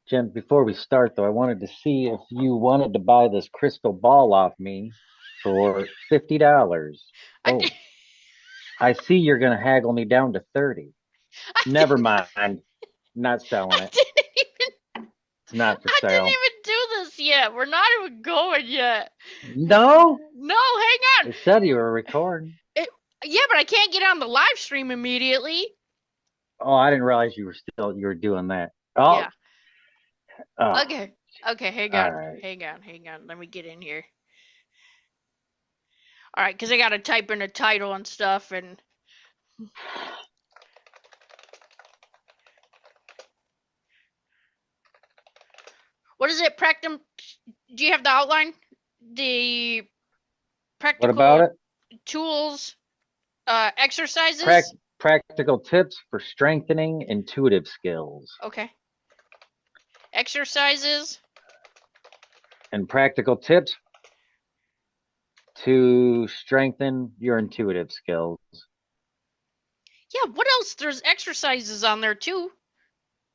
Jen, before we start, though, I wanted to see if you wanted to buy this crystal ball off me for $50. I did, Oh, I see you're going to haggle me down to 30. I did, Never mind. Not I selling it. didn't even, It's not for I didn't sale. even do this yet. We're not even going yet. No? No, hang on. It said you were recording. It, yeah, but I can't get on the live stream immediately. Oh, I didn't realize you were doing that. Oh, Yeah. oh, Okay. Okay, hang all on. right. Hang on. Let me get in here. All right, because I got to type in a title and stuff. And what is it? Do you have the outline? The What about practical it? tools, Prac exercises? Practical tips for strengthening intuitive skills Okay. Exercises. and practical tips to strengthen your intuitive skills. Yeah, what else? There's exercises on there too.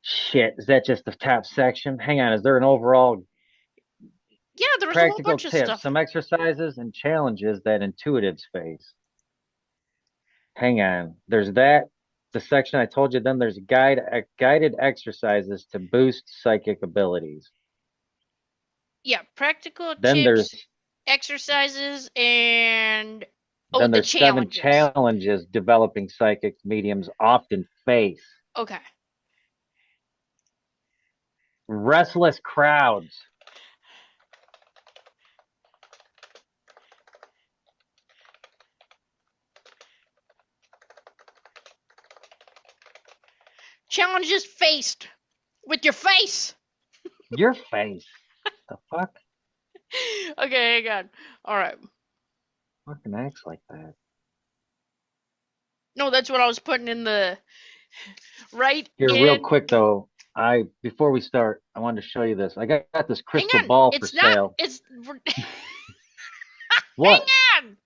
Shit, is that just the top section? Hang on, is there an overall Yeah, there's a whole practical bunch of tips, stuff. some exercises and challenges that intuitives face? Hang on, there's that, the section I told you, then there's guided exercises to boost psychic abilities. Yeah, practical Then tips, there's exercises, and oh, then the there's seven challenges. challenges developing psychic mediums often face. Okay. Restless crowds. Challenges faced with your face. Your face. The fuck? Okay, hang on. All right. Fucking acts like that. No, that's what I was putting in the right Here, real in. quick though, I before we start, I wanted to show you this. I got this Hang crystal on. ball for It's not. sale. It's. What? Hang on.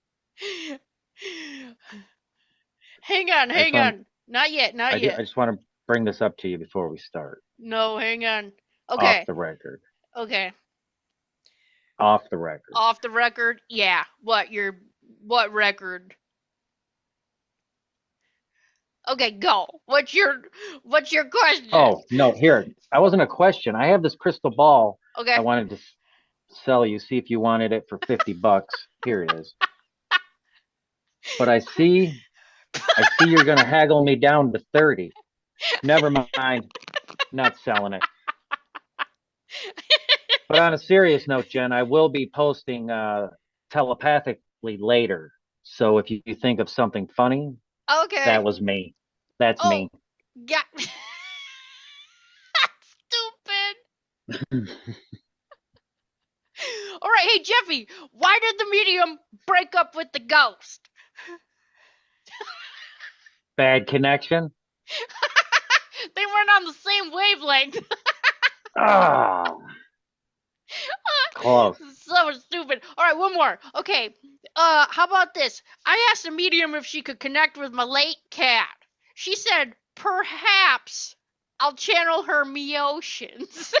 Hang on. I just Hang want on. Not yet. Not I yet. just want to bring this up to you before we start. No, hang on. Off Okay. the record. Okay. Off the record. Off the record. Yeah. What record? Okay, go. What's your question? Oh, no, here. I wasn't a question. I have this crystal ball I Okay. wanted to sell you, see if you wanted it for $50. Here it is. But I see you're going to haggle me down to 30. Never mind. Not selling it. But on a serious note, Jen, I will be posting telepathically later. So if you think of something funny, that Okay. was me. That's Oh, me. yeah. Stupid. All right, hey Jeffy, why did the medium break up with the ghost? Bad connection. They weren't on the same wavelength. Ah, close. So stupid. All right, one more. Okay. How about this? I asked the medium if she could connect with my late cat. She said, perhaps I'll channel her meotions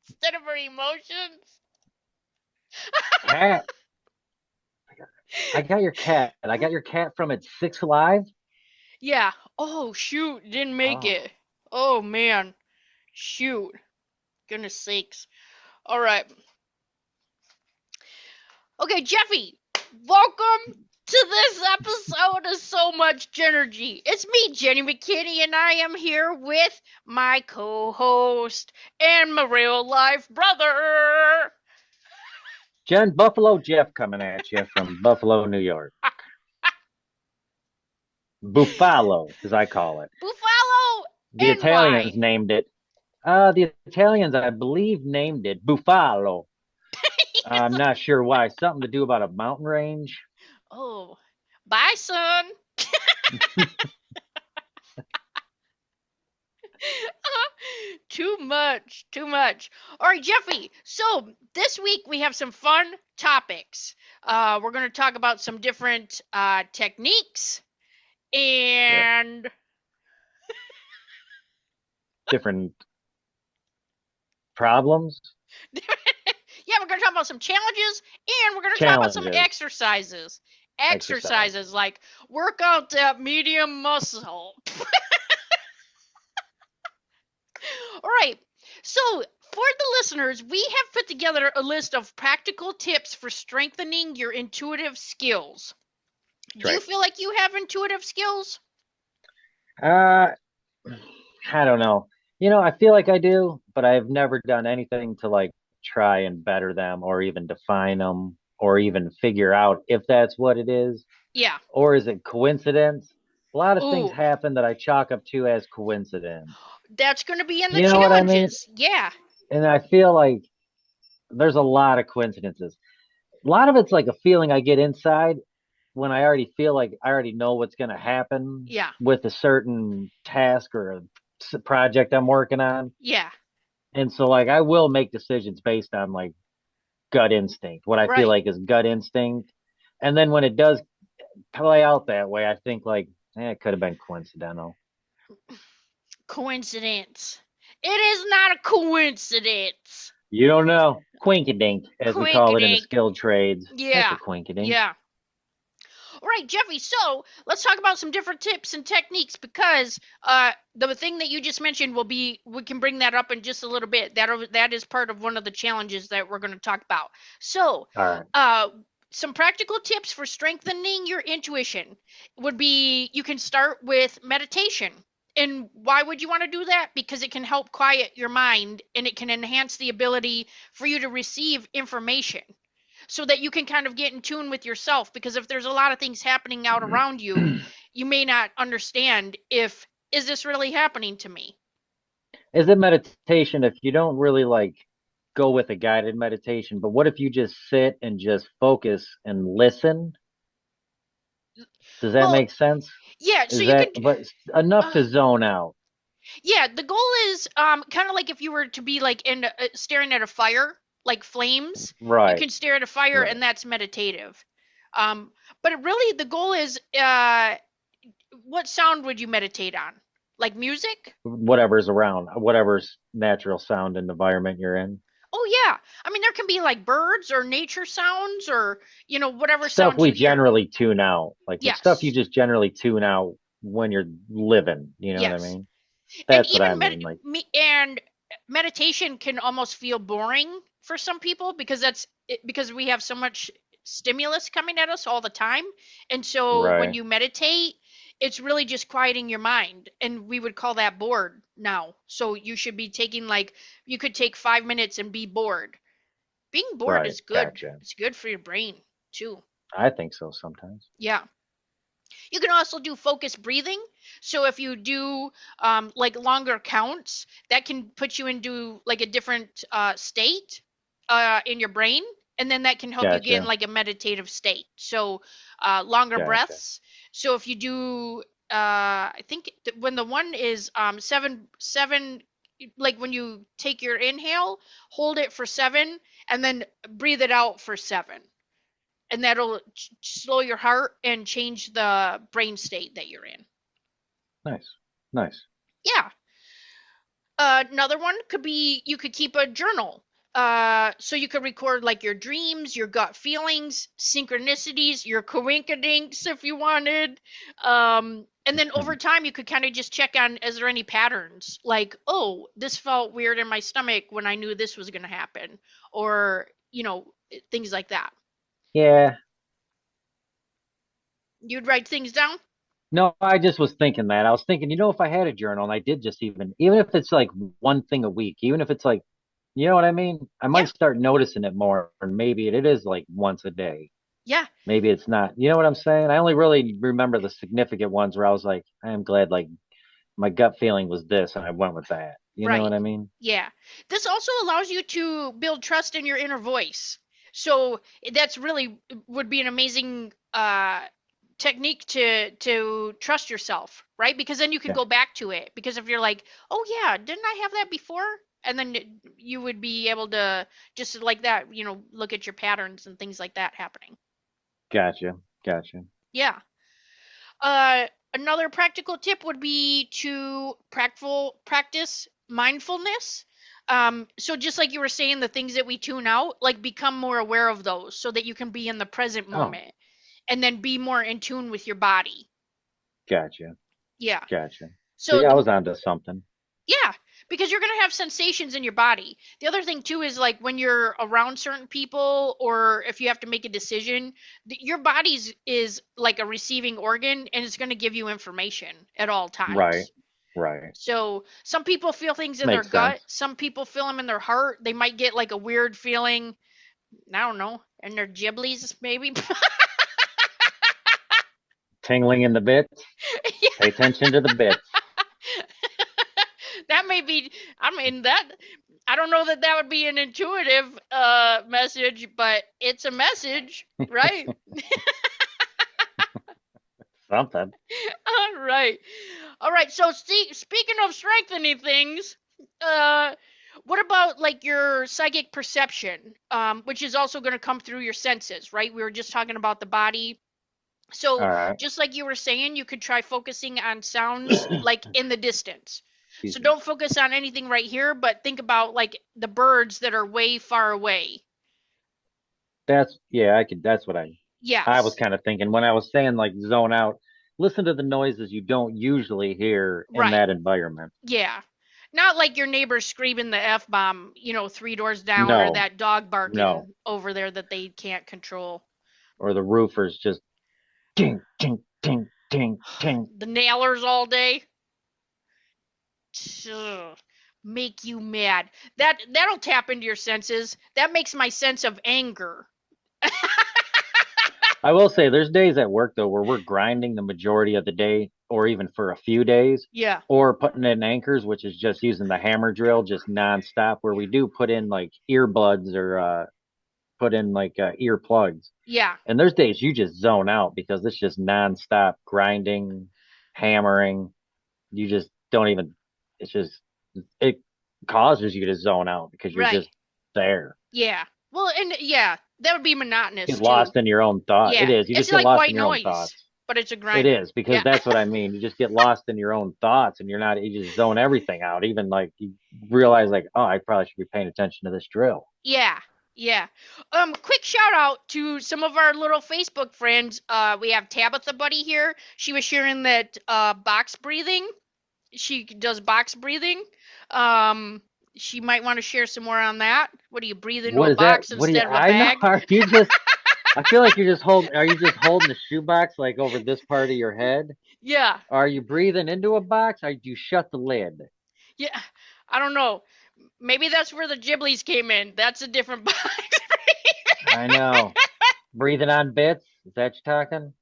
instead of her emotions. Cat. I got your cat. I got your cat from its Six Live. Yeah. Oh, shoot. Didn't make Oh, it. Oh, man. Shoot. Goodness sakes. All right. Okay, Jeffy, welcome to this episode of So Much JENergy. It's me, Jenny McKinney, and I am here with my co-host and my real life brother. Jen, Buffalo Jeff coming at you from Buffalo, New York. Buffalo, as I call it. Buffalo The and Italians why? named it. The Italians, I believe, named it Buffalo. I'm not sure why. Something to do about a mountain range. Oh, bye, son. Too much, too much. All right, Jeffy. So this week we have some fun topics. We're going to talk about some different techniques Yep. and different problems, Yeah, we're going to talk about some challenges and we're going to talk about some challenges, exercises. exercise. Exercises like work out that medium muscle. All right. So, for the listeners, we have put together a list of practical tips for strengthening your intuitive skills. That's Do you right. feel like you have intuitive skills? Uh, I don't know. I feel like I do, but I've never done anything to like try and better them or even define them or even figure out if that's what it is Yeah. or is it coincidence? A lot of things Ooh, happen that I chalk up to as coincidence. that's going to be in the You know what I mean? challenges. Yeah. And I feel like there's a lot of coincidences. A lot of it's like a feeling I get inside when I already feel like I already know what's going to happen Yeah. with a certain task or a project I'm working on. Yeah. And so like I will make decisions based on like gut instinct, what I feel Right. like is gut instinct. And then when it does play out that way, I think like it could have been coincidental. Coincidence. It is not a coincidence. You don't know. Quinkadink, as we call it in the Quinkadink. skilled trades. That's a Yeah. quinkadink. Yeah. All right, Jeffy. So let's talk about some different tips and techniques because the thing that you just mentioned will be we can bring that up in just a little bit. That is part of one of the challenges that we're going to talk about. So, All right. uh, some practical tips for strengthening your intuition would be you can start with meditation. And why would you want to do that? Because it can help quiet your mind and it can enhance the ability for you to receive information so that you can kind of get in tune with yourself because if there's a lot of things happening out around you, you may not understand if is this really happening to me? Is it meditation if you don't really like go with a guided meditation, but what if you just sit and just focus and listen? Does that Well, make sense? yeah, so Is you that could but enough uh, to zone out? yeah, the goal is kind of like if you were to be like in staring at a fire, like flames, you Right, can stare at a fire right. and that's meditative. Um but really the goal is what sound would you meditate on? Like music? Whatever's around, whatever's natural sound and environment you're in. Oh yeah. I mean there can be like birds or nature sounds or whatever Stuff sounds we you hear. generally tune out, like the stuff you Yes. just generally tune out when you're living. You know what I Yes. mean? And That's what I mean. Like, and meditation can almost feel boring for some people because because we have so much stimulus coming at us all the time. And so when right, you meditate, it's really just quieting your mind and we would call that bored now. So you should be taking like you could take 5 minutes and be bored. Being bored right. is good. Gotcha. It's good for your brain too. I think so sometimes. Yeah. You can also do focused breathing. So if you do like longer counts, that can put you into like a different state in your brain, and then that can help you get in Gotcha. like a meditative state. So longer Gotcha. breaths. So if you do, I think when the one is seven, like when you take your inhale, hold it for 7, and then breathe it out for 7 and that'll slow your heart and change the brain state that you're in. Nice. Nice. Yeah. Another one could be you could keep a journal. So you could record like your dreams, your gut feelings, synchronicities, your coinkadinks if you wanted. And then over time you could kind of just check on is there any patterns? Like, oh, this felt weird in my stomach when I knew this was gonna happen. Or, things like that. Yeah. You'd write things down? No, I just was thinking that. I was thinking, if I had a journal and I did just even if it's like one thing a week, even if it's like, you know what I mean? I Yeah. might start noticing it more, and maybe it is like once a day. Yeah. Maybe it's not. You know what I'm saying? I only really remember the significant ones where I was like, I am glad like my gut feeling was this and I went with that. You know Right. what I mean? Yeah. This also allows you to build trust in your inner voice. So that's really would be an amazing technique to trust yourself, right? Because then you can Yeah. go back to it. Because if you're like, oh yeah, didn't I have that before? And then you would be able to just like that, look at your patterns and things like that happening. Gotcha. Gotcha. Yeah. Another practical tip would be to practice mindfulness. So just like you were saying, the things that we tune out, like become more aware of those so that you can be in the present Oh, moment and then be more in tune with your body. gotcha. Yeah. Gotcha. So See, I the was onto something. Yeah, because you're gonna have sensations in your body. The other thing too is like when you're around certain people or if you have to make a decision, your body's is like a receiving organ and it's gonna give you information at all Right. times. Right. So some people feel things in their Makes gut, sense. some people feel them in their heart. They might get like a weird feeling, I don't know, in their giblies maybe. Tingling in the bits. Pay attention to the bits. That may be, I mean, that, I don't know that that would be an intuitive message, but it's a message, right? Something. All right. All right. So, speaking of strengthening things, uh, what about like your psychic perception, which is also going to come through your senses, right? We were just talking about the body. So, All right. just like you were saying, you could try focusing on sounds like in the distance. Excuse So, me. don't focus on anything right here, but think about like the birds that are way far away. Yeah, I could that's what I was Yes. kind of thinking when I was saying like zone out. Listen to the noises you don't usually hear in Right. that environment. Yeah. Not like your neighbor screaming the F bomb, 3 doors down, or No, that dog no. barking over there that they can't control. Or the roofers just ting, ting, ting, ting, ting. The nailers all day. Ugh, make you mad. That'll tap into your senses. That makes my sense of anger. I will say there's days at work though where we're grinding the majority of the day or even for a few days Yeah. or putting in anchors, which is just using the hammer drill just nonstop where we do put in like earbuds or put in like ear plugs. Yeah. And there's days you just zone out because it's just nonstop grinding, hammering. You just don't even, it's just, it causes you to zone out because you're Right. just there. Yeah. Well, and yeah, that would be monotonous Get too. lost in your own thought. It Yeah. is. You just It's get like lost white in your own noise, thoughts. but it's a It grinder. is because Yeah. that's what I mean. You just get lost in your own thoughts and you just zone everything out. Even like you realize like, oh, I probably should be paying attention to this drill. Yeah, yeah. Quick shout out to some of our little Facebook friends. We have Tabitha Buddy here. She was sharing that box breathing. She does box breathing. Um, she might want to share some more on that. What do you breathe into What a is that? box What do you, instead of a I know. bag? Are you just, I feel like you're just holding, are you just holding the shoebox like over this part of your head? Yeah, Are you breathing into a box? Or do you shut the lid? yeah. I don't know. Maybe that's where the Ghiblies came in. That's a different box. I know. Breathing on bits? Is that you talking?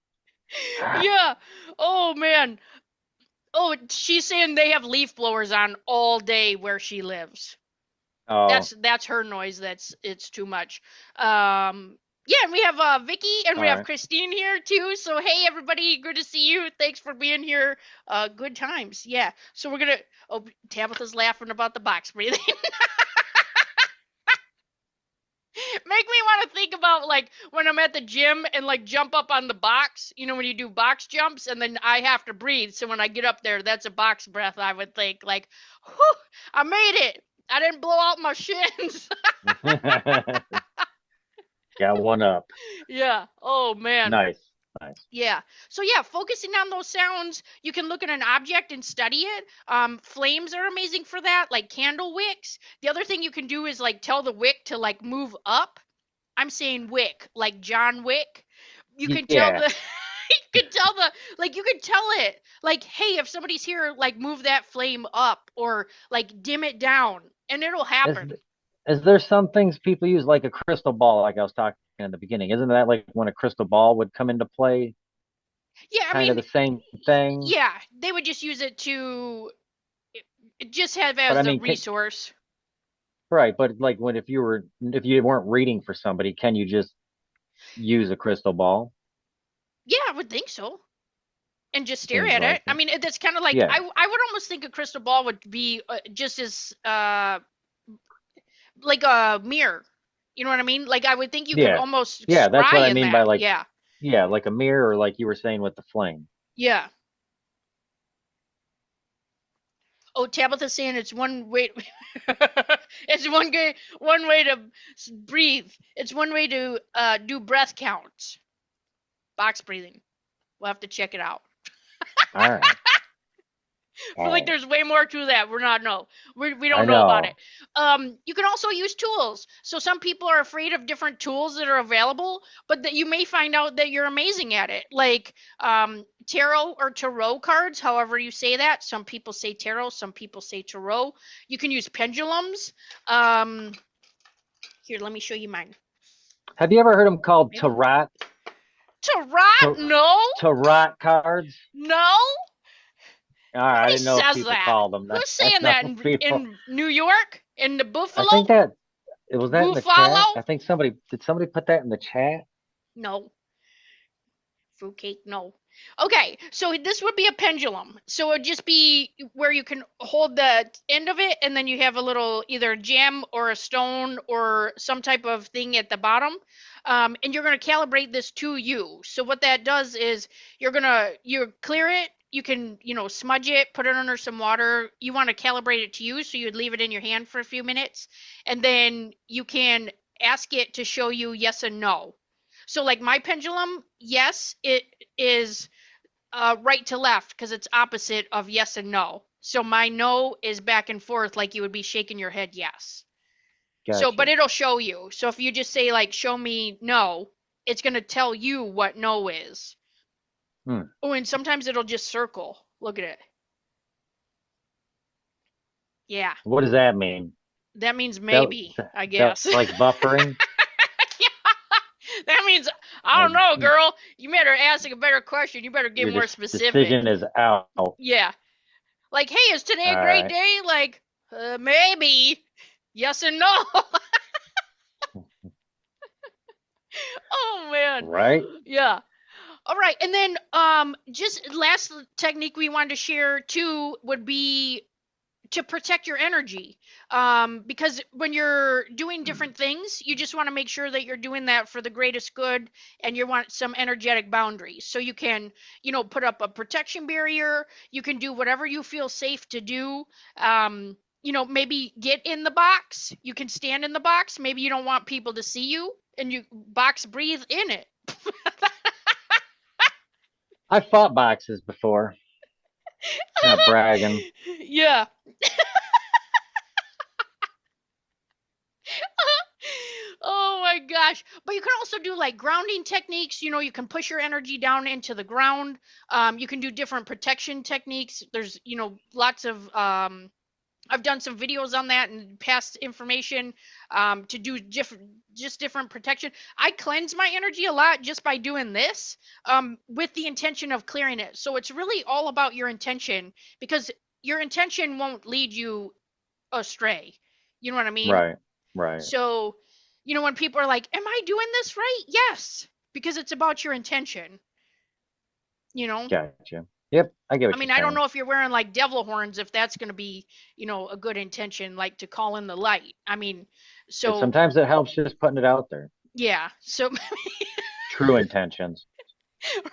Yeah. Oh man. Oh, she's saying they have leaf blowers on all day where she lives. Oh, That's her noise. That's it's too much. Yeah, and we have Vicky and we all have right. Christine here too. So hey everybody, good to see you. Thanks for being here. Good times. Yeah. So we're gonna. Oh, Tabitha's laughing about the box breathing. Make me want to think about like when I'm at the gym and like jump up on the box. When you do box jumps and then I have to breathe. So when I get up there, that's a box breath. I would think like, whew, I made it. I didn't blow out my shins. Got one up. Yeah. Oh man. Nice. Nice. Yeah. So yeah, focusing on those sounds, you can look at an object and study it. Flames are amazing for that, like candle wicks. The other thing you can do is like tell the wick to like move up. I'm saying wick, like John Wick. You can tell Yeah. the you can tell the like you can tell it like, hey, if somebody's here, like move that flame up or like dim it down, and it'll Is happen. is there some things people use like a crystal ball, like I was talking in the beginning? Isn't that like when a crystal ball would come into play? Yeah, I Kind of mean, the same thing. yeah, they would just use it to just have But as I the mean, resource. right, but like if you weren't reading for somebody, can you just use a crystal ball? Yeah, I would think so. And just stare Seems at like it. I it. mean, it's kind of like Yeah. I would almost think a crystal ball would be just as like a mirror. You know what I mean? Like I would think you could Yeah. almost Yeah, that's what scry I in mean by that. like Yeah. yeah, like a mirror or like you were saying with the flame. Yeah. Oh, Tabitha's saying it's one way. It's one way to breathe. It's one way to do breath counts. Box breathing. We'll have to check it out. All right. I feel like there's way more to that. We I don't know about it. know. You can also use tools. So some people are afraid of different tools that are available, but that you may find out that you're amazing at it. Like tarot or tarot cards, however you say that. Some people say tarot, some people say tarot. You can use pendulums. Here, let me show you mine. Have you ever heard them called Maybe. tarot? Tarot? No. Tarot cards? No. All right, I Nobody didn't know if says people that. called them. Who's That's saying not that what people. in New York? In the I Buffalo? think that it was that in the chat. Buffalo? I think somebody put that in the chat. No. Fruitcake? No. Okay, so this would be a pendulum. So it would just be where you can hold the end of it, and then you have a little either gem or a stone or some type of thing at the bottom. And you're going to calibrate this to you. So what that does is you clear it. You can, smudge it, put it under some water. You want to calibrate it to you, so you'd leave it in your hand for a few minutes, and then you can ask it to show you yes and no. So like my pendulum, yes, it is right to left because it's opposite of yes and no. So my no is back and forth like you would be shaking your head yes. So, but Gotcha. it'll show you. So if you just say like show me no, it's going to tell you what no is. Hmm. Oh, and sometimes it'll just circle. Look at it. Yeah. What does that mean? That means That, maybe, I that guess. like buffering? That means I Like don't know, girl. You better ask a better question. You better get your more specific. decision is out. All Yeah. Like, hey, is today a great right. day? Like, maybe. Yes and no. Oh man. Right? Yeah. All right. And then just last technique we wanted to share too would be to protect your energy. Because when you're doing different things, you just want to make sure that you're doing that for the greatest good, and you want some energetic boundaries. So you can, put up a protection barrier. You can do whatever you feel safe to do. Maybe get in the box. You can stand in the box. Maybe you don't want people to see you, and you box breathe in it. I fought boxes before. Not bragging. Yeah. Oh my gosh. But you can also do like grounding techniques. You can push your energy down into the ground. You can do different protection techniques. There's, lots of I've done some videos on that and past information to do different protection. I cleanse my energy a lot just by doing this with the intention of clearing it. So it's really all about your intention, because your intention won't lead you astray. You know what I mean? Right. Right. So, when people are like, am I doing this right? Yes, because it's about your intention, you know? Gotcha. Yep. I get I what you're mean, I don't saying. know if you're wearing like devil horns, if that's going to be, a good intention, like to call in the light. I mean, so Sometimes it helps just putting it out there. yeah. So, True intentions.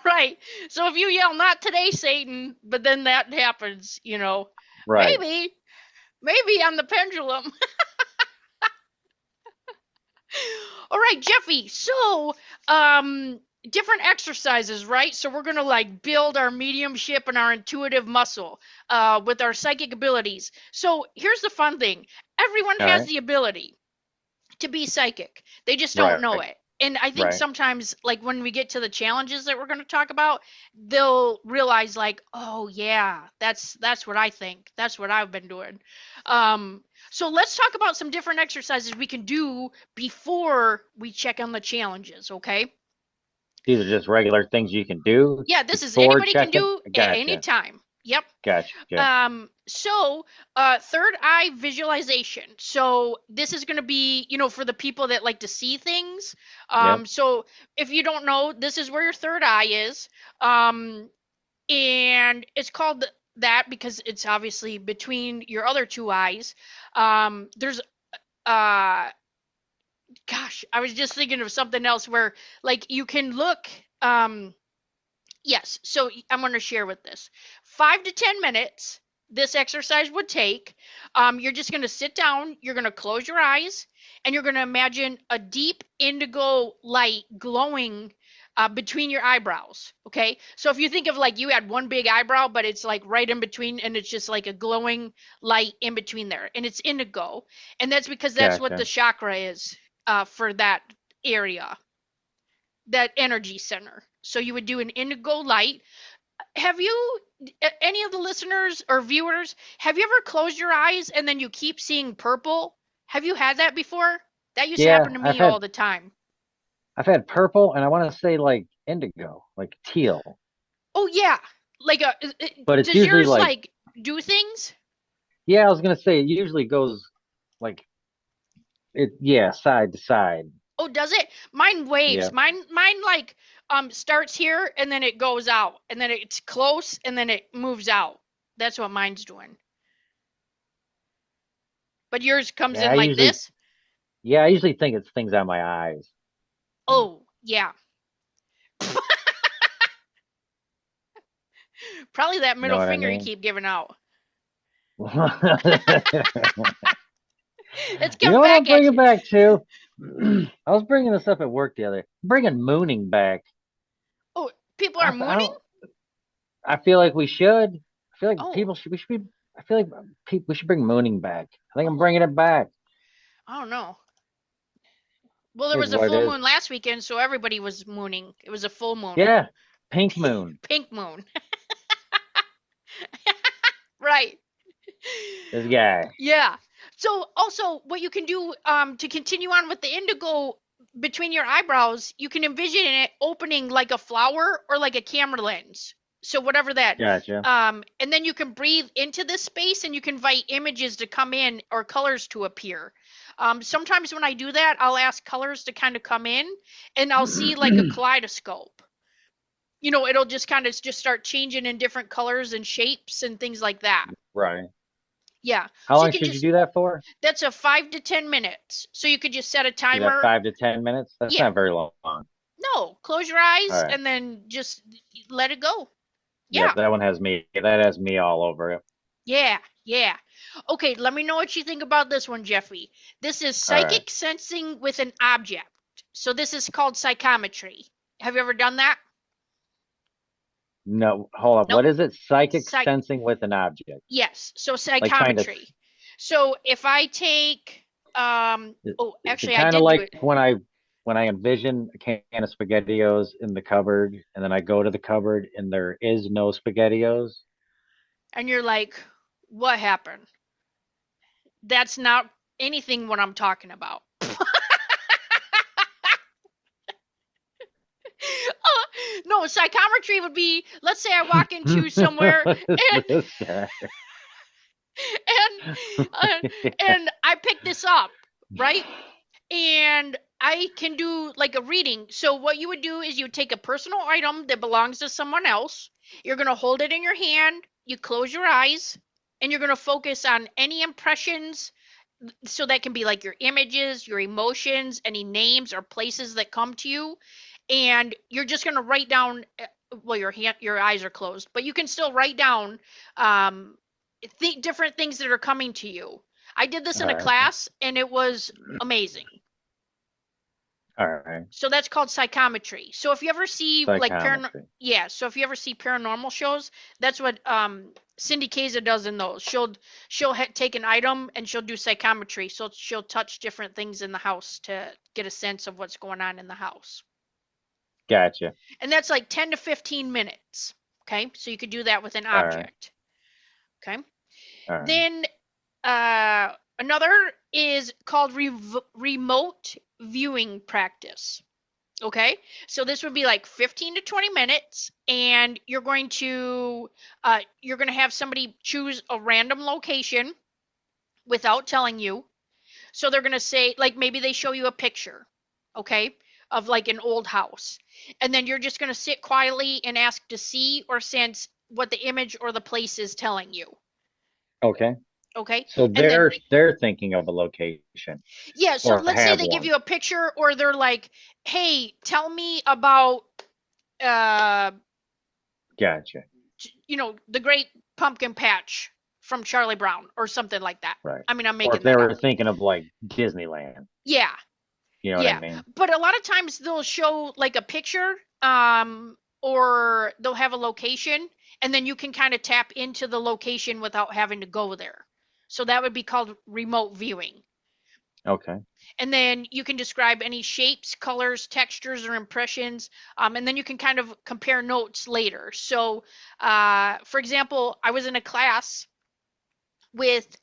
right. So if you yell, not today, Satan, but then that happens, Right. maybe on the pendulum. All right, Jeffy. So, different exercises, right? So we're gonna like build our mediumship and our intuitive muscle with our psychic abilities. So here's the fun thing: everyone All has right. the ability to be psychic. They just don't know Right. it. And I think Right. sometimes, like when we get to the challenges that we're going to talk about, they'll realize, like, oh yeah, that's what I think. That's what I've been doing. So let's talk about some different exercises we can do before we check on the challenges. Okay? These are just regular things you can do Yeah, this is before anybody can checking. do at any Gotcha. time. Yep. Gotcha. So third eye visualization. So this is going to be, for the people that like to see things. Yep. So if you don't know, this is where your third eye is. Um, and it's called that because it's obviously between your other two eyes. There's, gosh, I was just thinking of something else where like you can look, yes. So I'm going to share with this 5 to 10 minutes. this exercise would take. You're just going to sit down, you're going to close your eyes, and you're going to imagine a deep indigo light glowing between your eyebrows. Okay, so if you think of like you had one big eyebrow, but it's like right in between, and it's just like a glowing light in between there, and it's indigo, and that's because that's what the Gotcha. chakra is for that area, that energy center. So you would do an indigo light. Have you, any of the listeners or viewers, have you ever closed your eyes and then you keep seeing purple? Have you had that before? That used to happen Yeah, to me all the time. I've had purple, and I want to say like indigo, like teal, Oh yeah, like but it's does usually yours like, like do things? yeah, I was gonna say it usually goes like yeah, side to side. Oh, does it? Mine waves. Yeah, Mine like starts here and then it goes out and then it's close and then it moves out. That's what mine's doing. But yours comes yeah, in like this? I usually think it's things on my eyes. Oh, yeah. Probably that You know middle what I finger you mean? keep giving out. It's You know coming what I'm back at bringing you. back too? I was bringing this up at work the other. I'm bringing mooning back. Oh, people are I mooning? don't. I feel like we should. I feel like Oh, people should. We should be. I feel like we should bring mooning back. I think I'm oh, bringing it back. I don't know. Well, there Is was a what it full is. moon last weekend, so everybody was mooning. It was a full moon. Yeah, pink moon. Pink moon. Right. This guy. Yeah. So also what you can do to continue on with the indigo between your eyebrows, you can envision it opening like a flower or like a camera lens. So whatever that Gotcha. and then you can breathe into this space and you can invite images to come in or colors to appear. Sometimes when I do that, I'll ask colors to kind of come in and I'll see like a kaleidoscope. It'll just kind of just start changing in different colors and shapes and things like that. Right. Yeah. How So you long can should you just do that for? that's a 5 to 10 minutes. So you could just set a Do that timer. 5 to 10 minutes? That's Yeah. not very long. No, close your All eyes right. and then just let it go. Yep, Yeah. that one has me. That has me all over it. Yeah. Yeah. Okay, let me know what you think about this one, Jeffrey. This is All right. psychic sensing with an object. So this is called psychometry. Have you ever done that? No, hold up. Nope. What is it? Psychic Psych sensing with an object. Yes. So Like kind of. psychometry. So if I take oh, Is it actually I kind of did do like it. when I envision a can of SpaghettiOs in the cupboard, and then I go to the cupboard and there is no SpaghettiOs? And you're like, what happened? That's not anything what I'm talking about. No, psychometry would be, let's say I walk into somewhere and This guy. and and I pick this up, right? And I can do like a reading. So what you would do is you take a personal item that belongs to someone else. You're going to hold it in your hand, you close your eyes, and you're going to focus on any impressions. So that can be like your images, your emotions, any names or places that come to you, and you're just going to write down, well, your eyes are closed, but you can still write down um different things that are coming to you. I did this All in a right. class and it was amazing. All right. So that's called psychometry. So if you ever see like Psychometry. yeah, so if you ever see paranormal shows, that's what Cindy Kaza does in those. She'll take an item and she'll do psychometry. So she'll touch different things in the house to get a sense of what's going on in the house. Gotcha. And that's like 10 to 15 minutes. Okay? So you could do that with an All right. object. Okay? All right. Then another is called remote viewing practice. Okay, so this would be like 15 to 20 minutes, and you're going to have somebody choose a random location without telling you. So they're going to say, like, maybe they show you a picture, okay, of like an old house, and then you're just going to sit quietly and ask to see or sense what the image or the place is telling you. Okay. Okay, So and then they're thinking of a location yeah, so or let's say have they give one. you a picture or they're like, "Hey, tell me about uh Gotcha. the Great Pumpkin Patch." from Charlie Brown or something like that. Right. I mean, I'm Or if making they that were up. thinking of like Disneyland, Yeah, you know what I yeah. mean? But a lot of times they'll show like a picture, or they'll have a location, and then you can kind of tap into the location without having to go there. So that would be called remote viewing. Okay. And then you can describe any shapes, colors, textures, or impressions. And then you can kind of compare notes later. So, for example, I was in a class with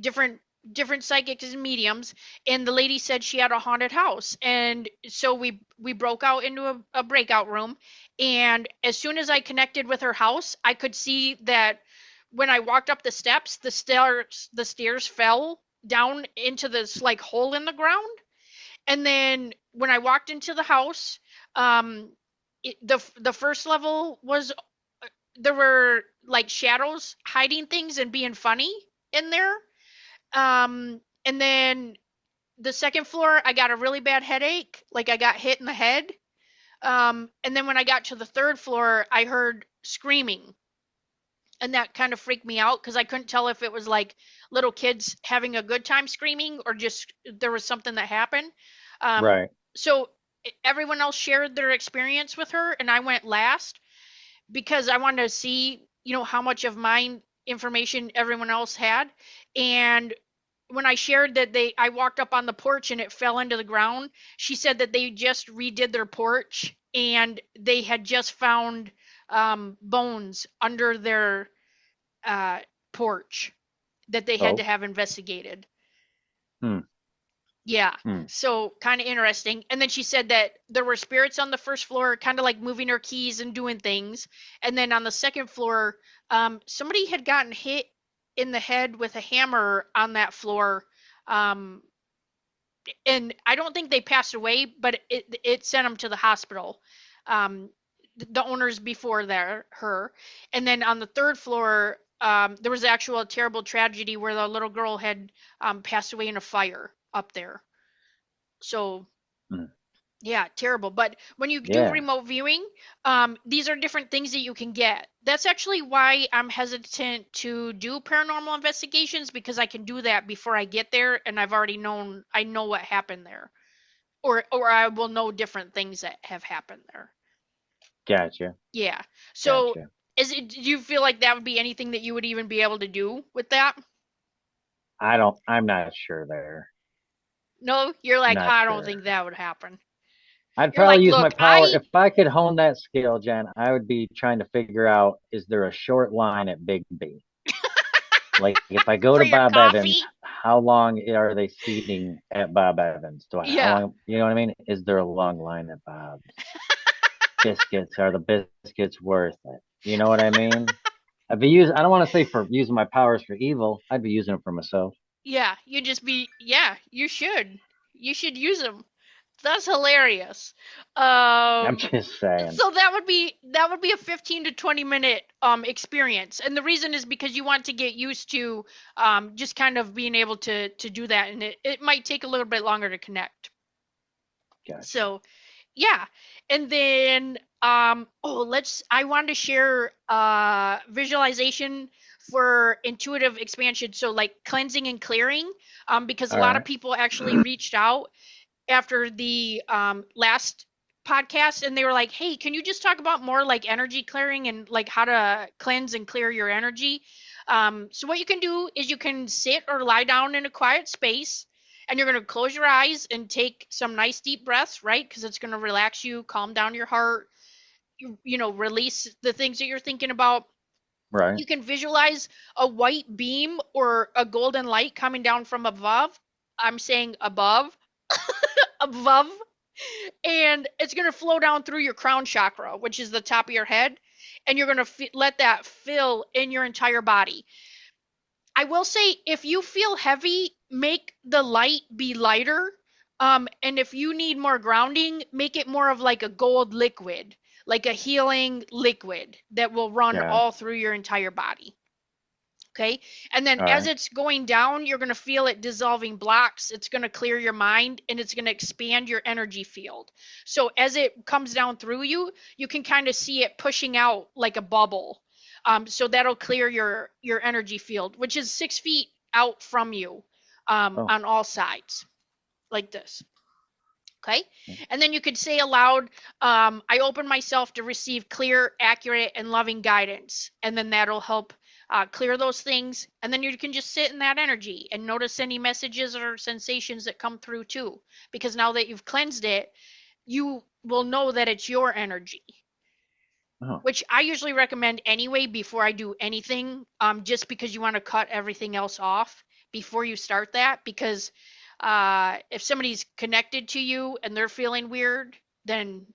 different psychics and mediums, and the lady said she had a haunted house, and so we broke out into a breakout room, and as soon as I connected with her house, I could see that when I walked up the steps, the stairs fell down into this like hole in the ground, and then when I walked into the house, um the first level was, there were like shadows hiding things and being funny in there. And then the second floor, I got a really bad headache, like I got hit in the head. And then when I got to the third floor, I heard screaming, and that kind of freaked me out because I couldn't tell if it was like little kids having a good time screaming or just there was something that happened. Um, Right. so everyone else shared their experience with her, and I went last because I wanted to see, how much of my information everyone else had. And when I shared that I walked up on the porch and it fell into the ground, she said that they just redid their porch and they had just found bones under their uh, porch that they had to Oh. have investigated. Hmm. Yeah. Hmm. So kind of interesting. And then she said that there were spirits on the first floor, kind of like moving her keys and doing things. And then on the second floor, somebody had gotten hit in the head with a hammer on that floor. Um, and I don't think they passed away, but it sent them to the hospital. Um, the owners before her. And then on the third floor, there was actual terrible tragedy where the little girl had passed away in a fire up there. So Hmm. yeah, terrible. But when you do Yeah. remote viewing, these are different things that you can get. That's actually why I'm hesitant to do paranormal investigations because I can do that before I get there, and I know what happened there, or I will know different things that have happened there. Gotcha. Yeah. So Gotcha. do you feel like that would be anything that you would even be able to do with that? I'm not sure there. No, you're like, Not I don't sure. think that would happen. I'd You're probably like, use my look, power if I could hone that skill, Jen. I would be trying to figure out, is there a short line at Big B? Like if I go for to your Bob Evans, coffee. how long are they seating at Bob Evans? How Yeah. long, you know what I mean? Is there a long line at Bob's? Biscuits, are the biscuits worth it? You know what I mean? I don't want to say for using my powers for evil. I'd be using them for myself. Yeah, yeah, you should. You should use them. That's hilarious. I'm Um, just saying. so that would be a 15 to 20 minute experience. And the reason is because you want to get used to just kind of being able to do that, and it might take a little bit longer to connect. Gotcha. So yeah. And then I wanted to share visualization for intuitive expansion, so like cleansing and clearing, because a All lot of right. people actually reached out after the last podcast, and they were like, hey, can you just talk about more like energy clearing and like how to cleanse and clear your energy. So what you can do is you can sit or lie down in a quiet space, and you're going to close your eyes and take some nice deep breaths, right? Because it's going to relax you, calm down your heart, release the things that you're thinking about. Right. You can visualize a white beam or a golden light coming down from above. I'm saying above, above, and it's going to flow down through your crown chakra, which is the top of your head, and you're going to let that fill in your entire body. I will say, if you feel heavy, make the light be lighter. And if you need more grounding, make it more of like a gold liquid, like a healing liquid that will run all Gotcha. through your entire body. Okay. And then All as right. it's going down, you're going to feel it dissolving blocks. It's going to clear your mind, and it's going to expand your energy field. So as it comes down through you, you can kind of see it pushing out like a bubble. So that'll clear your energy field, which is 6 feet out from you, Oh. on all sides, like this. Okay. And then you could say aloud, I open myself to receive clear, accurate, and loving guidance. And then that'll help clear those things. And then you can just sit in that energy and notice any messages or sensations that come through too. Because now that you've cleansed it, you will know that it's your energy, Oh. which I usually recommend anyway before I do anything, just because you want to cut everything else off before you start that. Because if somebody's connected to you and they're feeling weird, then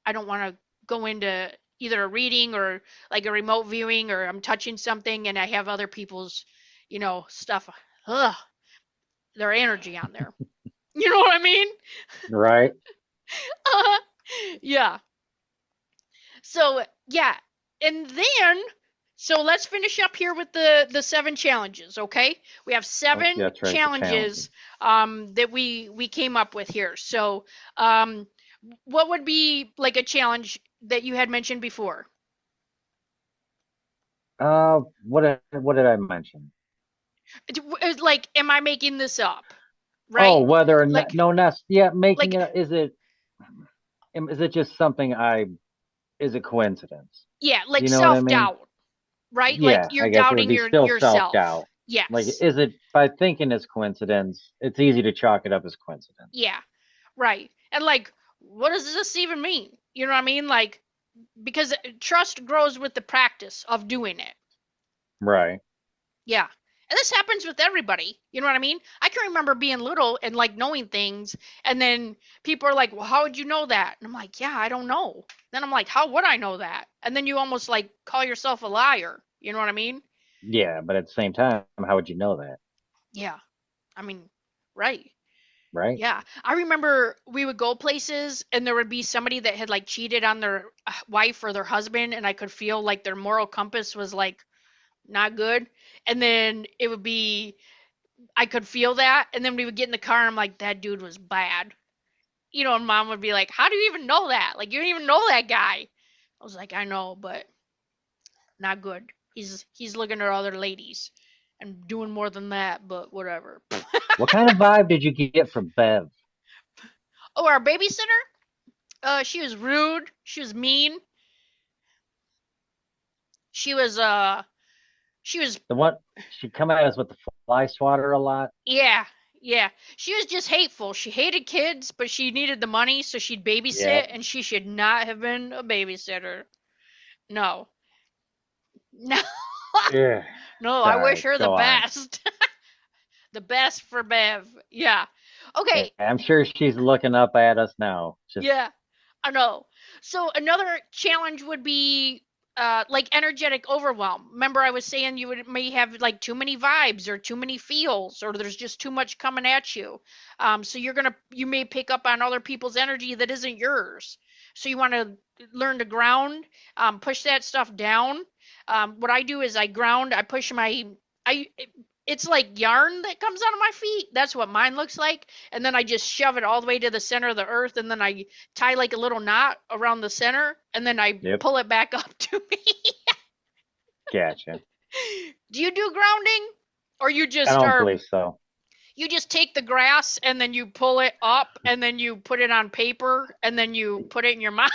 I don't want to go into either a reading or like a remote viewing, or I'm touching something and I have other people's, stuff, ugh, their energy on there. You know what I mean? Right. Yeah. So yeah, and then so let's finish up here with the 7 challenges. Okay, we have Oh, 7 that's right. The challenges challenges. that we came up with here. So what would be like a challenge that you had mentioned before? What did I mention? It's like, am I making this up? Oh, Right? whether or not, Like no, not, yeah, making like it, is it just something is a coincidence? yeah, like You know what I self mean? doubt, right? Like Yeah, you're I guess it would doubting be still yourself. self-doubt. Like, Yes. is it by thinking it's coincidence? It's easy to chalk it up as coincidence. Yeah. Right. And like, what does this even mean? You know what I mean? Like, because trust grows with the practice of doing it. Right. Yeah. And this happens with everybody. You know what I mean? I can remember being little and like knowing things, and then people are like, "Well, how would you know that?" And I'm like, "Yeah, I don't know." Then I'm like, "How would I know that?" And then you almost like call yourself a liar. You know what I mean? Yeah, but at the same time, how would you know that? Yeah. I mean, right. Right? Yeah. I remember we would go places and there would be somebody that had like cheated on their wife or their husband, and I could feel like their moral compass was like not good. And then it would be, I could feel that. And then we would get in the car and I'm like, that dude was bad. And mom would be like, how do you even know that? Like, you don't even know that guy. I was like, I know, but not good. He's looking at other ladies and doing more than that, but whatever. What kind of vibe did you get from Bev? Oh, our babysitter? She was rude. She was mean. She was she was The one she come at us with the fly swatter a lot. yeah, yeah. She was just hateful. She hated kids, but she needed the money, so she'd babysit, Yep. and she should not have been a babysitter. No. No. Yeah. No, I wish Sorry. her the Go on. best. The best for Bev. Yeah. Yeah, Okay. I'm sure she's looking up at us now. Just Yeah. I know. So another challenge would be like energetic overwhelm. Remember, I was saying you may have like too many vibes or too many feels, or there's just too much coming at you. So you may pick up on other people's energy that isn't yours. So you want to learn to ground, push that stuff down. What I do is I ground. I push I. It's like yarn that comes out of my feet. That's what mine looks like. And then I just shove it all the way to the center of the earth, and then I tie like a little knot around the center, and then I yep. pull it back up to me. Gotcha. Do you do grounding, or I don't believe so. you just take the grass and then you pull it up and then you put it on paper and then you put it in your mouth?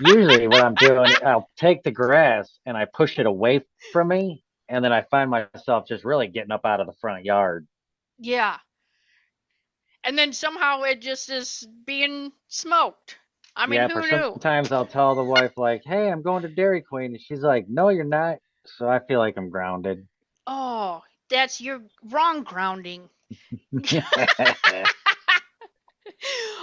Usually, what I'm doing, I'll take the grass and I push it away from me, and then I find myself just really getting up out of the front yard. Yeah. And then somehow it just is being smoked. I mean, Yeah, for who knew? sometimes I'll tell the wife like, "Hey, I'm going to Dairy Queen," and she's like, "No, you're not." So I feel like I'm grounded. Oh, that's your wrong grounding.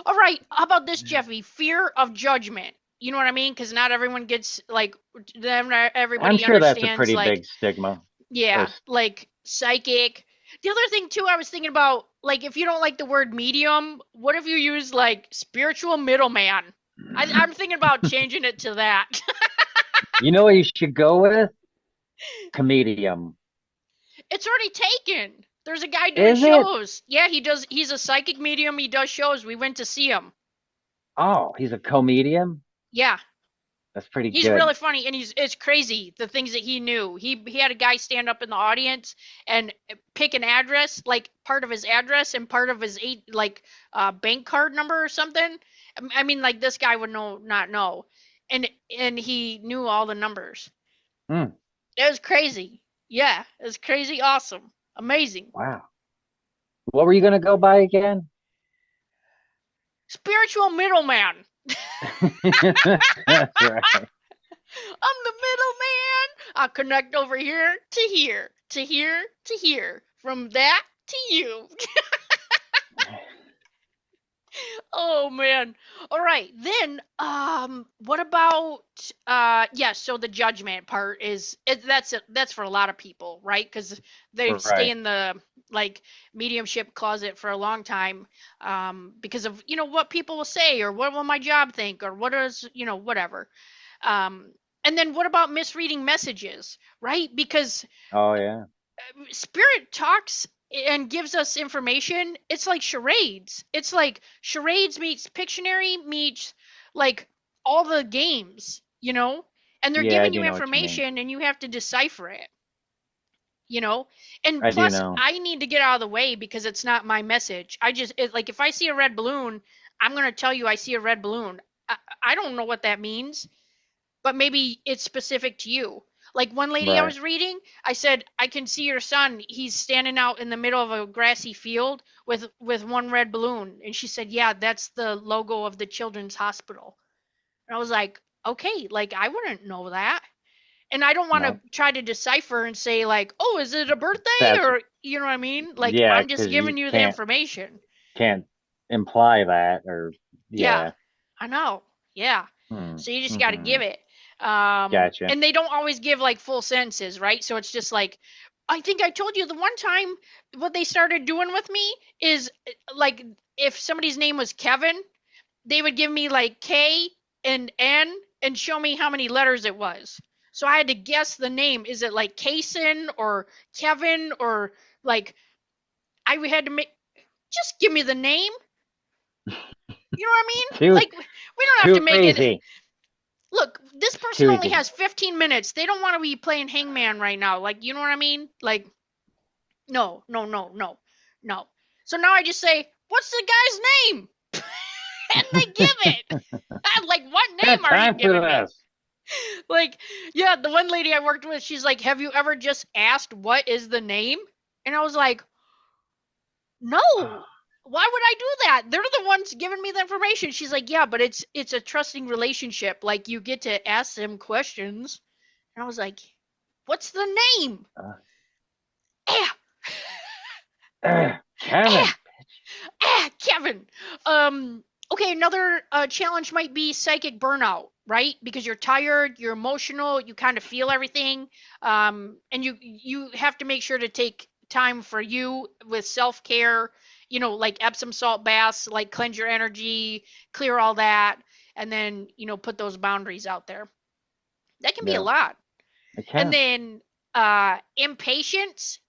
All right. How about this, Jeffy? Fear of judgment. You know what I mean? Because not everyone gets like, not I'm everybody sure that's a understands pretty like, big stigma. Or yeah, like psychic. The other thing too, I was thinking about like, if you don't like the word medium, what if you use like spiritual middleman? I'm thinking about changing it to that. you know what you should go with? Comedium. It's already taken. There's a guy doing Is it? shows. Yeah, he does. He's a psychic medium. He does shows. We went to see him. Oh, he's a comedian. Yeah. That's pretty He's good. really funny, and it's crazy the things that he knew. He had a guy stand up in the audience and pick an address, like part of his address and part of his bank card number or something. I mean, like this guy would not know, and he knew all the numbers. Hmm. It was crazy. Yeah, it was crazy, awesome, amazing. Wow. What were you gonna go by again? Spiritual middleman. That's right. I'm the middleman. I connect over here to here, to here, to here, from that to you. Oh man. All right. Then what about so the judgment part that's for a lot of people, right? Cuz they stay Right. in the like mediumship closet for a long time because of what people will say or what will my job think or what is, whatever. Um and then what about misreading messages, right? Because Oh yeah. spirit talks and gives us information. It's like charades. It's like charades meets Pictionary meets like all the games, and they're Yeah, I giving you do know what you mean. information and you have to decipher it, you know and I do plus know. I need to get out of the way because it's not my message. Like if I see a red balloon, I'm going to tell you I see a red balloon. I don't know what that means, but maybe it's specific to you. Like one lady I Right. was reading, I said, I can see your son. He's standing out in the middle of a grassy field with one red balloon. And she said, yeah, that's the logo of the children's hospital. And I was like, okay, like I wouldn't know that. And I don't want to No. try to decipher and say like, oh, is it a birthday That's or you know what I mean? Like yeah, I'm just because you giving you the information. can't imply that or Yeah, yeah. I know. Yeah. Hmm. So you just got to give Hmm. it. Gotcha. And they don't always give like full sentences, right? So it's just like, I think I told you the one time what they started doing with me is like if somebody's name was Kevin, they would give me like K and N and show me how many letters it was. So I had to guess the name. Is it like Kason or Kevin or like I had to make just give me the name. You know what I mean? Too Like we don't have to too make it. easy. Look, this It's person too only easy. has 15 minutes. They don't want to be playing hangman right now. Like, you know what I mean? Like, no, no, no, no, no. So now I just say, what's the guy's name? And they give it. I'm like, what name Got are you time for giving me? this. Like, yeah, the one lady I worked with, she's like, have you ever just asked what is the name? And I was like, no. Why would I do that? They're the ones giving me the information. She's like, yeah, but it's a trusting relationship. Like you get to ask them questions. And I was like, what's the name? Uh, Ah, Kevin. ah, Kevin. Okay, another challenge might be psychic burnout, right? Because you're tired, you're emotional, you kind of feel everything, and you have to make sure to take time for you with self care. Like Epsom salt baths, like cleanse your energy, clear all that, and then put those boundaries out there. That can be a Yeah, lot. I And can. then impatience,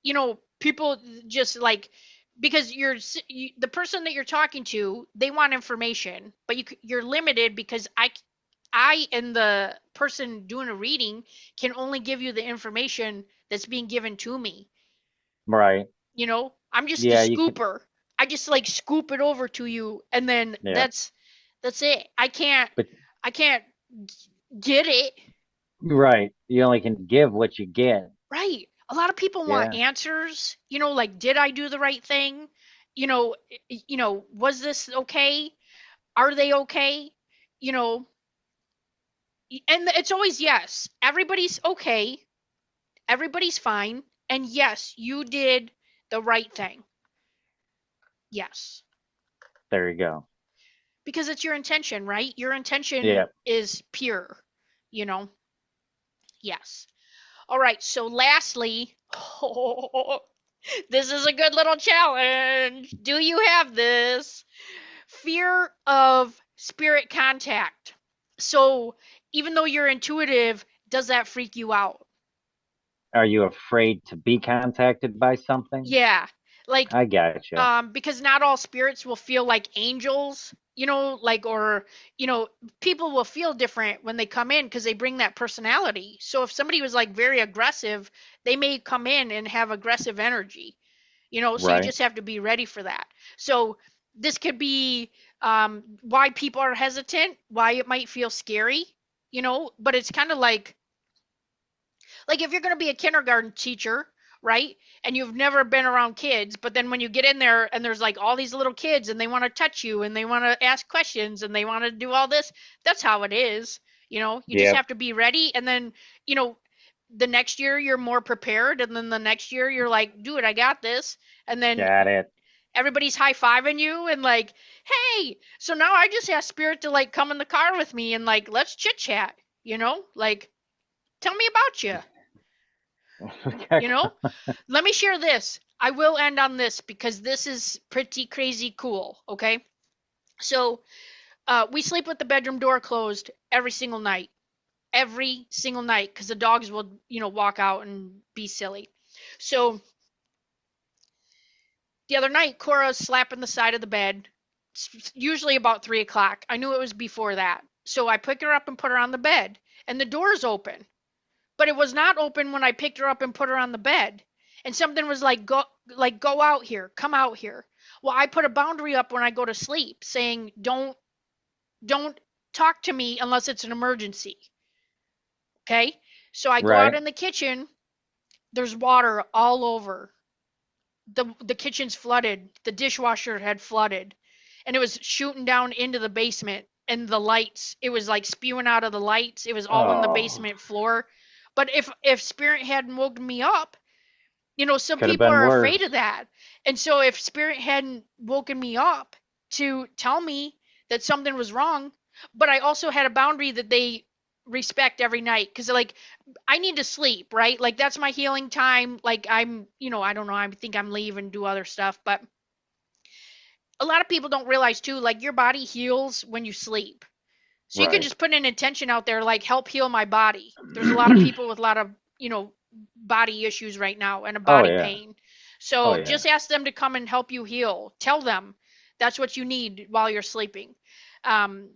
people just like because the person that you're talking to, they want information, but you're limited because I and the person doing a reading can only give you the information that's being given to me. Right. I'm just a Yeah, you can. scooper. I just like scoop it over to you and then Yeah, that's it. but I can't get it. right. You only can give what you get. Right. A lot of people want Yeah. answers, like did I do the right thing? Was this okay? Are they okay? You know, and it's always yes. Everybody's okay. Everybody's fine. And yes, you did the right thing. Yes. There you go. Because it's your intention, right? Your intention Yeah. is pure, you know. Yes. All right. So lastly, this is a good little challenge. Do you have this? Fear of spirit contact. So, even though you're intuitive, does that freak you out? Are you afraid to be contacted by something? Yeah. Like I gotcha. because not all spirits will feel like angels. like, or, people will feel different when they come in because they bring that personality. So if somebody was like very aggressive, they may come in and have aggressive energy, so you Right. just have to be ready for that. So this could be why people are hesitant, why it might feel scary, but it's kind of like if you're going to be a kindergarten teacher, right? And you've never been around kids, but then when you get in there and there's like all these little kids and they want to touch you and they want to ask questions and they want to do all this, that's how it is. You just Yep. have to be ready. And then, you know, the next year you're more prepared. And then the next year you're like, dude, I got this. And then Got it. everybody's high fiving you and like, hey, so now I just asked Spirit to like come in the car with me and like, let's chit chat, like, tell me about you. You know, let me share this. I will end on this because this is pretty crazy cool. Okay. So we sleep with the bedroom door closed every single night because the dogs will, walk out and be silly. So the other night, Cora's slapping the side of the bed. It's usually about 3 o'clock. I knew it was before that. So I pick her up and put her on the bed, and the door's open. But it was not open when I picked her up and put her on the bed. And something was go out here, come out here. Well, I put a boundary up when I go to sleep saying don't talk to me unless it's an emergency. Okay? So I go out Right. in the kitchen, there's water all over. The kitchen's flooded. The dishwasher had flooded. And it was shooting down into the basement, and the lights, it was like spewing out of the lights. It was all in the Oh, basement floor. But if Spirit hadn't woken me up, some could have people been are worse. afraid of that. And so if Spirit hadn't woken me up to tell me that something was wrong, but I also had a boundary that they respect every night because like I need to sleep, right? Like that's my healing time. Like I'm, I don't know, I think I'm leaving, do other stuff, but a lot of people don't realize too, like your body heals when you sleep. So you can Right. just put an intention out there, like help heal my body. There's a lot of people with a lot of, body issues right now and a Oh body yeah. pain. Oh So yeah. just ask them to come and help you heal. Tell them that's what you need while you're sleeping. Um,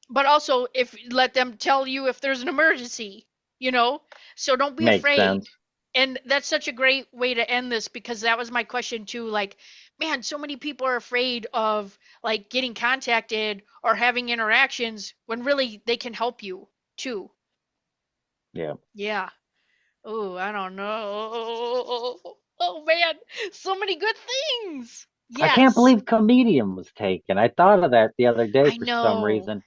but also if let them tell you if there's an emergency, you know. So don't be Makes afraid. sense. And that's such a great way to end this because that was my question too. Like, man, so many people are afraid of like getting contacted or having interactions when really they can help you too. Yeah. Yeah. Oh, I don't know. Oh man, so many good things. I can't Yes. believe comedian was taken. I thought of that the other day I for some know. reason.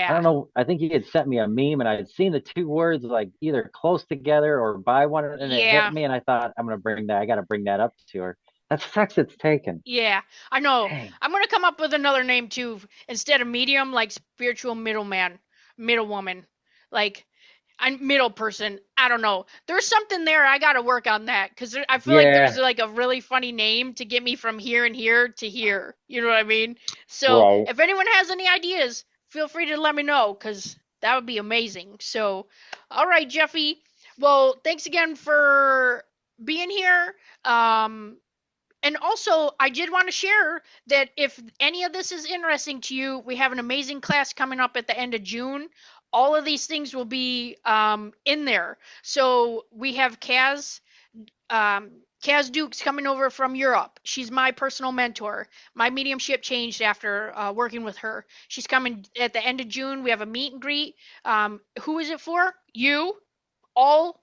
I Yeah. don't know. I think he had sent me a meme and I had seen the two words like either close together or by one and it hit Yeah. me and I thought I'm gonna bring that. I gotta bring that up to her. That sucks it's taken. Yeah, I know. Dang. I'm gonna come up with another name too instead of medium, like spiritual middleman, middle woman, like I'm middle person. I don't know. There's something there. I gotta work on that because I feel like there's Yeah. like a really funny name to get me from here and here to here. You know what I mean? So Right. if anyone has any ideas, feel free to let me know because that would be amazing. So, all right, Jeffy. Well, thanks again for being here. Um, and also, I did want to share that if any of this is interesting to you, we have an amazing class coming up at the end of June. All of these things will be in there. So we have um, Caz Dukes coming over from Europe. She's my personal mentor. My mediumship changed after working with her. She's coming at the end of June. We have a meet and greet. Who is it for? You, all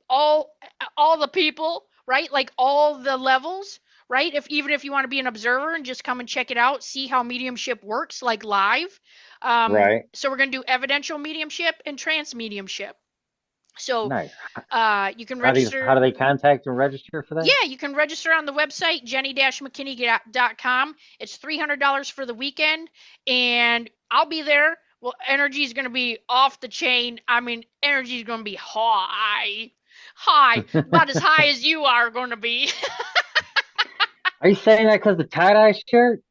all all the people, right? Like all the levels, right? If even if you want to be an observer and just come and check it out, see how mediumship works, like live. Right. So we're gonna do evidential mediumship and trance mediumship. So Nice. you can How do register. they contact and register for that? Yeah, you can register on the website jenny-mckinney.com. It's $300 for the weekend, and I'll be there. Well, energy is going to be off the chain. I mean, energy is going to be high, high, about as high as you are going to be. Are you saying that because the tie-dye shirt?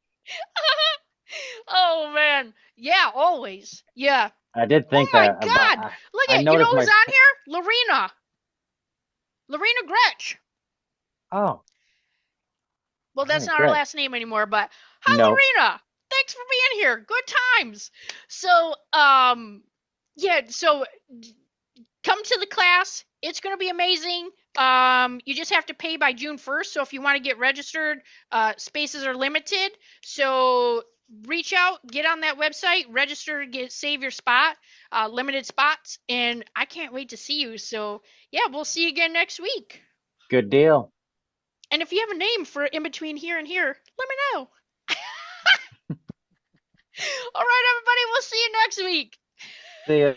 Oh man, yeah, always, yeah. I did Oh think my that, but God, look I at, noticed who's my. on here? Lorena Gretsch. Oh, Well, all that's right, not her great. last name anymore, but hi, Nope. Lorena. thanks for being here. Good times. So, yeah, so come to the class. It's going to be amazing. You just have to pay by June 1st. So if you want to get registered, spaces are limited. So reach out, get on that website, register, save your spot, limited spots. And I can't wait to see you. So yeah, we'll see you again next week. Good deal. And if you have a name for in between here and here, let me know. All right, everybody, we'll see you next week. See ya.